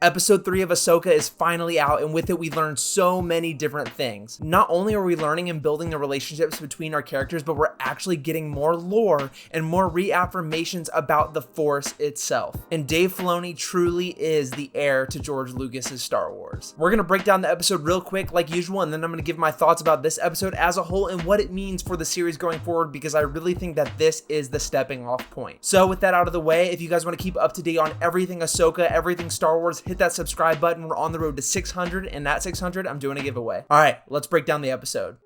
Episode 3 of Ahsoka is finally out, and with it we learned so many different things. Not only are we learning and building the relationships between our characters, but we're actually getting more lore and more reaffirmations about the Force itself. And Dave Filoni truly is the heir to George Lucas's Star Wars. We're going to break down the episode real quick like usual, and then I'm going to give my thoughts about this episode as a whole and what it means for the series going forward, because I really think that this is the stepping off point. So with that out of the way, if you guys want to keep up to date on everything Ahsoka, everything Star Wars, hit that subscribe button. We're on the road to 600, and at 600, I'm doing a giveaway. All right, let's break down the episode.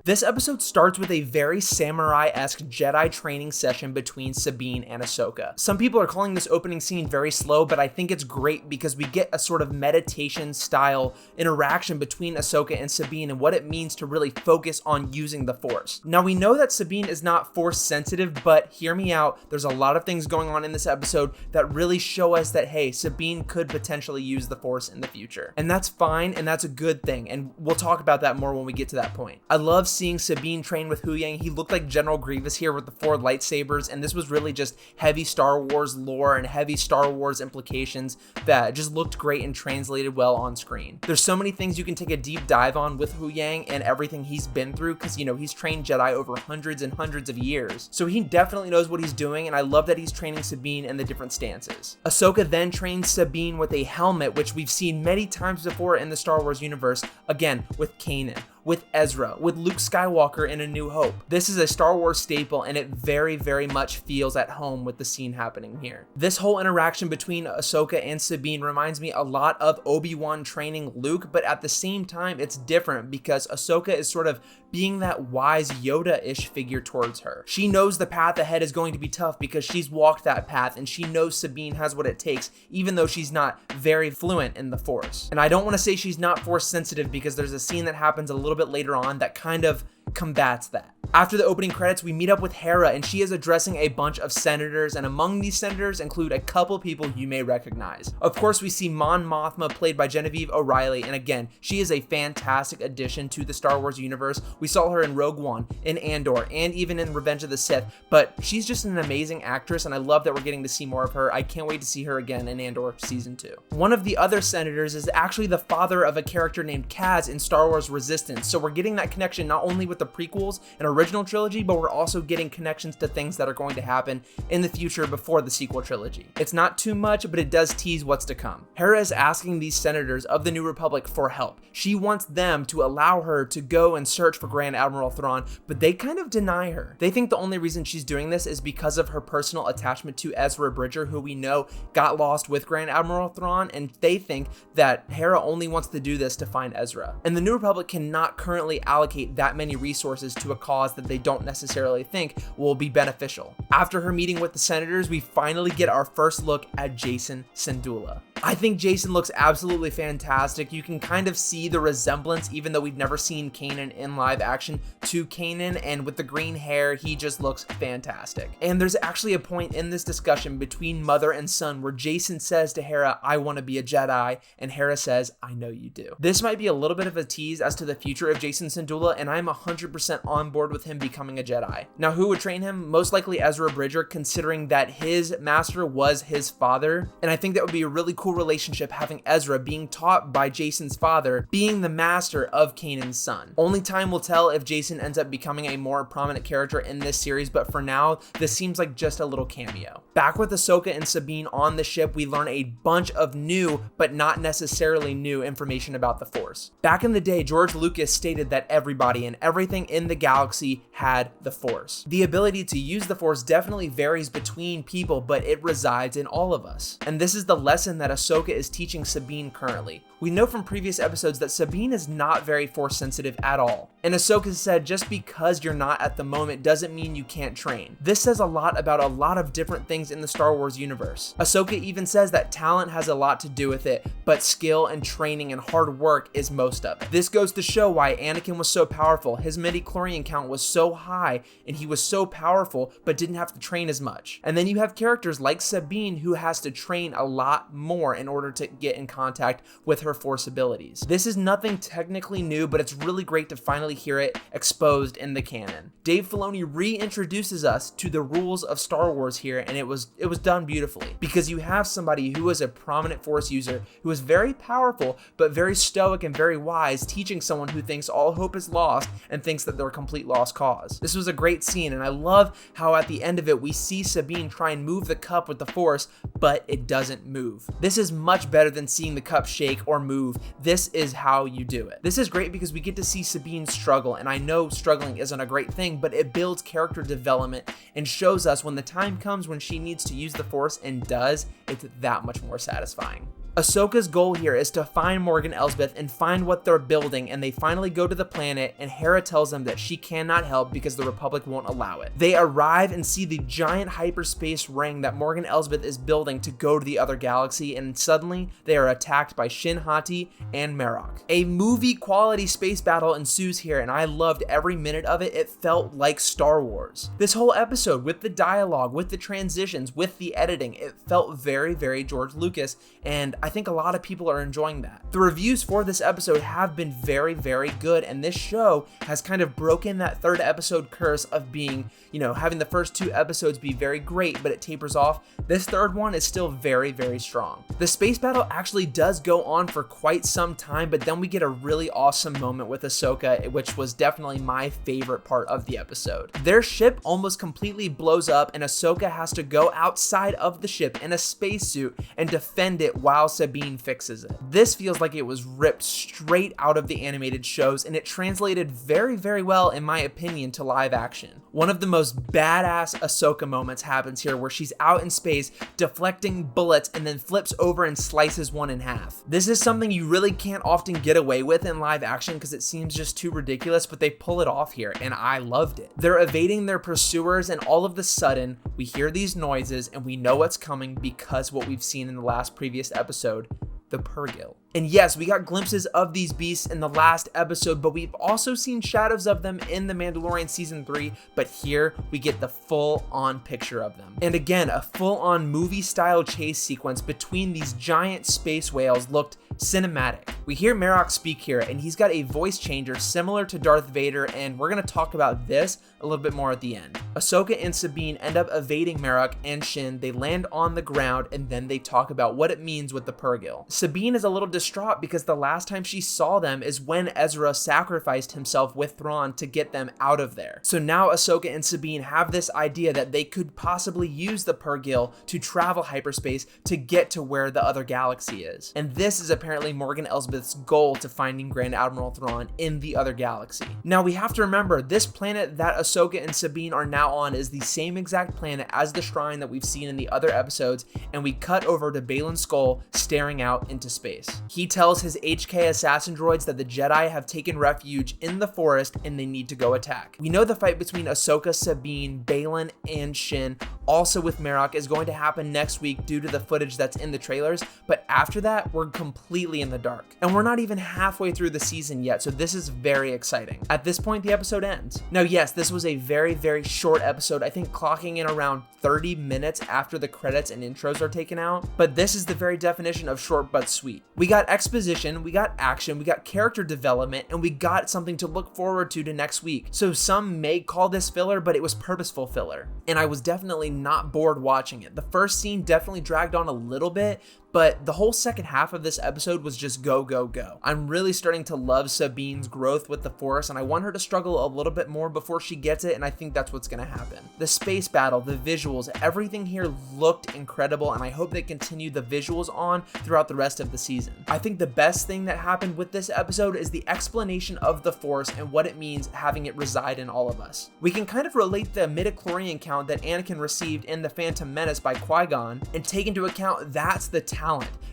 This episode starts with a very samurai-esque Jedi training session between Sabine and Ahsoka. Some people are calling this opening scene very slow, but I think it's great because we get a sort of meditation-style interaction between Ahsoka and Sabine and what it means to really focus on using the Force. Now, we know that Sabine is not Force-sensitive, but hear me out, there's a lot of things going on in this episode that really show us that, hey, Sabine could potentially use the Force in the future. And that's fine, and that's a good thing, and we'll talk about that more when we get to that point. I love seeing Sabine train with Huyang. He looked like General Grievous here with the 4 lightsabers, and this was really just heavy Star Wars lore and heavy Star Wars implications that just looked great and translated well on screen. There's so many things you can take a deep dive on with Huyang and everything he's been through, because, you know, he's trained Jedi over hundreds and hundreds of years. So he definitely knows what he's doing, and I love that he's training Sabine in the different stances. Ahsoka then trains Sabine with a helmet, which we've seen many times before in the Star Wars universe, again, with Kanan, with Ezra, with Luke Skywalker in A New Hope. This is a Star Wars staple, and it very, very much feels at home with the scene happening here. This whole interaction between Ahsoka and Sabine reminds me a lot of Obi-Wan training Luke, but at the same time, it's different because Ahsoka is sort of being that wise Yoda-ish figure towards her. She knows the path ahead is going to be tough because she's walked that path, and she knows Sabine has what it takes, even though she's not very fluent in the Force. And I don't want to say she's not Force sensitive because there's a scene that happens a little bit later on that kind of combats that. After the opening credits, we meet up with Hera, and she is addressing a bunch of senators, and among these senators include a couple people you may recognize. Of course, we see Mon Mothma, played by Genevieve O'Reilly, and again, she is a fantastic addition to the Star Wars universe. We saw her in Rogue One, in Andor, and even in Revenge of the Sith, but she's just an amazing actress, and I love that we're getting to see more of her. I can't wait to see her again in Andor Season 2. One of the other senators is actually the father of a character named Kaz in Star Wars Resistance, so we're getting that connection not only with the prequels and original trilogy, but we're also getting connections to things that are going to happen in the future before the sequel trilogy. It's not too much, but it does tease what's to come. Hera is asking these senators of the New Republic for help. She wants them to allow her to go and search for Grand Admiral Thrawn, but they kind of deny her. They think the only reason she's doing this is because of her personal attachment to Ezra Bridger, who we know got lost with Grand Admiral Thrawn, and they think that Hera only wants to do this to find Ezra. And the New Republic cannot currently allocate that many resources to a cause that they don't necessarily think will be beneficial. After her meeting with the senators, we finally get our first look at Jacen Syndulla. I think Jacen looks absolutely fantastic. You can kind of see the resemblance, even though we've never seen Kanan in live action, to Kanan, and with the green hair, he just looks fantastic. And there's actually a point in this discussion between mother and son where Jacen says to Hera, "I want to be a Jedi," and Hera says, "I know you do." This might be a little bit of a tease as to the future of Jacen Syndulla, and I'm 100% on board with him becoming a Jedi. Now, who would train him? Most likely Ezra Bridger, considering that his master was his father, and I think that would be a really cool relationship, having Ezra being taught by Jacen's father, being the master of Kanan's son. Only time will tell if Jacen ends up becoming a more prominent character in this series, but for now, this seems like just a little cameo. Back with Ahsoka and Sabine on the ship, we learn a bunch of new, but not necessarily new, information about the Force. Back in the day, George Lucas stated that everybody and everything in the galaxy had the Force. The ability to use the Force definitely varies between people, but it resides in all of us. And this is the lesson that Ahsoka is teaching Sabine currently. We know from previous episodes that Sabine is not very Force sensitive at all. And Ahsoka said, just because you're not at the moment doesn't mean you can't train. This says a lot about a lot of different things in the Star Wars universe. Ahsoka even says that talent has a lot to do with it, but skill and training and hard work is most of it. This goes to show why Anakin was so powerful. His midi-chlorian count was so high, and he was so powerful, but didn't have to train as much. And then you have characters like Sabine who has to train a lot more more in order to get in contact with her Force abilities. This is nothing technically new, but it's really great to finally hear it exposed in the canon. Dave Filoni reintroduces us to the rules of Star Wars here, and it was done beautifully, because you have somebody who is a prominent Force user, who is very powerful, but very stoic and very wise, teaching someone who thinks all hope is lost and thinks that they're a complete lost cause. This was a great scene, and I love how at the end of it, we see Sabine try and move the cup with the Force, but it doesn't move. This is much better than seeing the cup shake or move. This is how you do it. This is great because we get to see Sabine struggle, and I know struggling isn't a great thing, but it builds character development and shows us when the time comes when she needs to use the Force and does, it's that much more satisfying. Ahsoka's goal here is to find Morgan Elsbeth and find what they're building, and they finally go to the planet, and Hera tells them that she cannot help because the Republic won't allow it. They arrive and see the giant hyperspace ring that Morgan Elsbeth is building to go to the other galaxy, and suddenly they are attacked by Shin Hati and Marok. A movie quality space battle ensues here, and I loved every minute of it. It felt like Star Wars. This whole episode, with the dialogue, with the transitions, with the editing, it felt very, very George Lucas, and I think a lot of people are enjoying that. The reviews for this episode have been very, very good, and this show has kind of broken that third episode curse of being, having the first two episodes be very great, but it tapers off. This third one is still very, very strong. The space battle actually does go on for quite some time, but then we get a really awesome moment with Ahsoka, which was definitely my favorite part of the episode. Their ship almost completely blows up, and Ahsoka has to go outside of the ship in a spacesuit and defend it while Sabine fixes it. This feels like it was ripped straight out of the animated shows, and it translated very, very well, in my opinion, to live action. One of the most badass Ahsoka moments happens here, where she's out in space deflecting bullets and then flips over and slices one in half. This is something you really can't often get away with in live action because it seems just too ridiculous, but they pull it off here, and I loved it. They're evading their pursuers, and all of a sudden we hear these noises and we know what's coming because what we've seen in the previous episode, the Purrgil. And yes, we got glimpses of these beasts in the last episode, but we've also seen shadows of them in The Mandalorian Season 3, but here we get the full-on picture of them. And again, a full-on movie-style chase sequence between these giant space whales looked cinematic. We hear Marok speak here, and he's got a voice changer similar to Darth Vader, and we're going to talk about this a little bit more at the end. Ahsoka and Sabine end up evading Marok and Shin. They land on the ground, and then they talk about what it means with the Purrgil. Sabine is a little distraught because the last time she saw them is when Ezra sacrificed himself with Thrawn to get them out of there. So now Ahsoka and Sabine have this idea that they could possibly use the Purrgil to travel hyperspace to get to where the other galaxy is. And this is apparently Morgan Elsbeth's goal to finding Grand Admiral Thrawn in the other galaxy. Now we have to remember, this planet that Ahsoka and Sabine are now on is the same exact planet as the shrine that we've seen in the other episodes, and we cut over to Baylan Skoll staring out into space. He tells his HK assassin droids that the Jedi have taken refuge in the forest and they need to go attack. We know the fight between Ahsoka, Sabine, Baylan, and Shin, also with Marok, is going to happen next week due to the footage that's in the trailers, but after that, we're completely in the dark. And we're not even halfway through the season yet, so this is very exciting. At this point, the episode ends. Now, yes, this was a very, very short episode, I think clocking in around 30 minutes after the credits and intros are taken out, but this is the very definition of short but sweet. We got exposition, we got action, we got character development, and we got something to look forward to next week. So some may call this filler, but it was purposeful filler, and I was definitely not bored watching it. The first scene definitely dragged on a little bit, but the whole second half of this episode was just go, go, go. I'm really starting to love Sabine's growth with the Force, and I want her to struggle a little bit more before she gets it, and I think that's what's gonna happen. The space battle, the visuals, everything here looked incredible, and I hope they continue the visuals on throughout the rest of the season. I think the best thing that happened with this episode is the explanation of the Force and what it means having it reside in all of us. We can kind of relate the midichlorian count that Anakin received in The Phantom Menace by Qui-Gon and take into account that's the talent.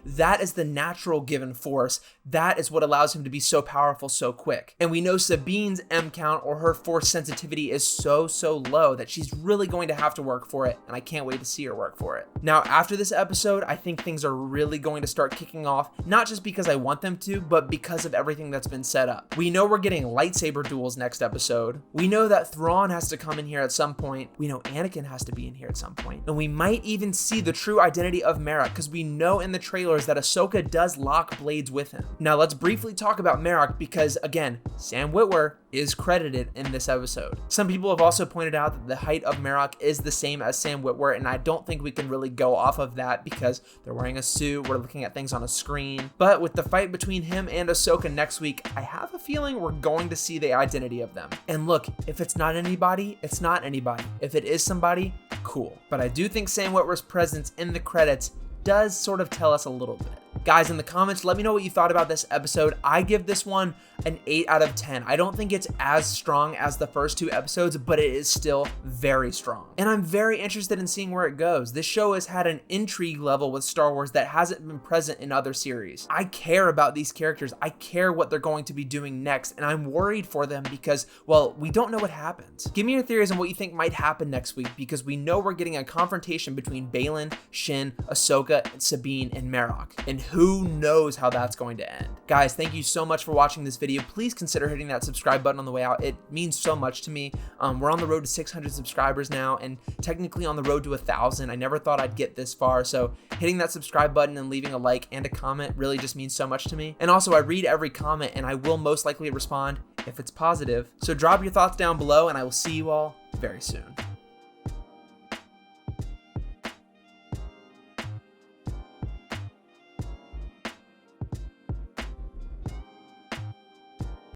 That is the natural given Force. That is what allows him to be so powerful so quick. And we know Sabine's M count, or her Force sensitivity, is so low that she's really going to have to work for it, and I can't wait to see her work for it. Now, after this episode, I think things are really going to start kicking off, not just because I want them to, but because of everything that's been set up. We know we're getting lightsaber duels next episode. We know that Thrawn has to come in here at some point. We know Anakin has to be in here. here at some point. And we might even see the true identity of Merrick, because we know in the trailers that Ahsoka does lock blades with him. Now let's briefly talk about Merrick, because again, Sam Witwer is credited in this episode. Some people have also pointed out that the height of Merrick is the same as Sam Witwer, and I don't think we can really go off of that because they're wearing a suit, we're looking at things on a screen. But with the fight between him and Ahsoka next week, I have a feeling we're going to see the identity of them. And look, if it's not anybody, it's not anybody. If it is somebody, cool. But I do think Sam Witwer's presence in the credits does sort of tell us a little bit. Guys, in the comments, let me know what you thought about this episode. I give this one an 8 out of 10. I don't think it's as strong as the first 2 episodes, but it is still very strong. And I'm very interested in seeing where it goes. This show has had an intrigue level with Star Wars that hasn't been present in other series. I care about these characters. I care what they're going to be doing next, and I'm worried for them because, well, we don't know what happens. Give me your theories on what you think might happen next week, because we know we're getting a confrontation between Baylan, Shin, Ahsoka, and Sabine, and Merrick. And who knows how that's going to end. Guys, thank you so much for watching this video. Please consider hitting that subscribe button on the way out. It means so much to me. We're on the road to 600 subscribers now, and technically on the road to 1,000. I never thought I'd get this far, so hitting that subscribe button and leaving a like and a comment really just means so much to me. And also, I read every comment, and I will most likely respond if it's positive. So drop your thoughts down below, and I will see you all very soon.